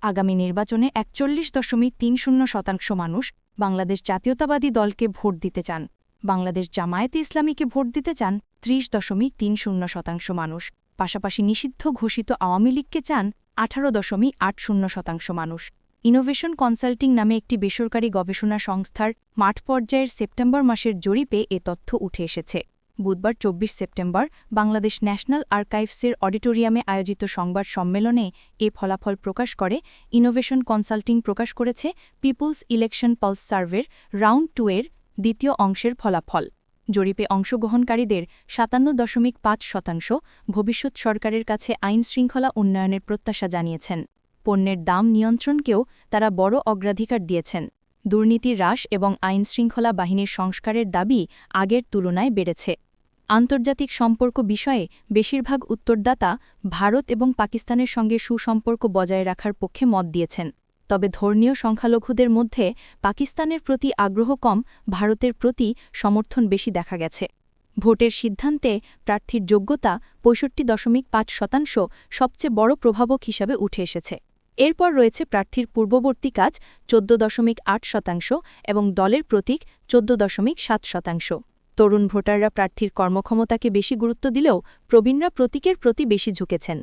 আগামী নির্বাচনে ৪১.৩০% মানুষ বাংলাদেশ জাতীয়তাবাদী দলকে ভোট দিতে চান। বাংলাদেশ জামায়াতে ইসলামীকে ভোট দিতে চান ৩০.৩০% মানুষ। পাশাপাশি নিষিদ্ধ ঘোষিত আওয়ামী লীগকে চান ১৮.৮০% মানুষ। ইনোভেশন কনসাল্টিং নামে একটি বেসরকারি গবেষণা সংস্থার মাঠ পর্যায়ের সেপ্টেম্বর মাসের জরিপে এ তথ্য উঠে এসেছে। বুধবার ২৪ সেপ্টেম্বর বাংলাদেশ ন্যাশনাল আর্কাইভসের অডিটোরিয়ামে আয়োজিত সংবাদ সম্মেলনে এ ফলাফল প্রকাশ করে ইনোভেশন কনসাল্টিং প্রকাশ করেছে পিপলস ইলেকশন পালস সার্ভের রাউন্ড 2 এর দ্বিতীয় অংশের ফলাফল। জরিপে অংশগ্রহণকারীদের ৫৭.৫% ভবিষ্যৎ সরকারের কাছে আইনশৃঙ্খলা উন্নয়নের প্রত্যাশা জানিয়েছেন। পণ্যের দাম নিয়ন্ত্রণকেও তারা বড় অগ্রাধিকার দিয়েছেন। দুর্নীতি হ্রাস এবং আইনশৃঙ্খলা বাহিনীর সংস্কারের দাবি আগের তুলনায় বেড়েছে। আন্তর্জাতিক সম্পর্ক বিষয়ে বেশিরভাগ উত্তরদাতা ভারত এবং পাকিস্তানের সঙ্গে সুসম্পর্ক বজায় রাখার পক্ষে মত দিয়েছেন। তবে ধর্মীয় সংখ্যালঘুদের মধ্যে পাকিস্তানের প্রতি আগ্রহ কম, ভারতের প্রতি সমর্থন বেশি দেখা গেছে। ভোটের সিদ্ধান্তে প্রার্থীর যোগ্যতা ৬৫.৫% সবচেয়ে বড় প্রভাবক হিসাবে উঠে এসেছে। এরপর রয়েছে প্রার্থীর পূর্ববর্তী কাজ ১৪.৮% এবং দলের প্রতীক ১৪.৭%। তরুণ ভোটাররা প্রার্থীর কর্মক্ষমতাকে বেশি গুরুত্ব দিলেও প্রবীণরা প্রতীকের প্রতি বেশি ঝুঁকেছেন।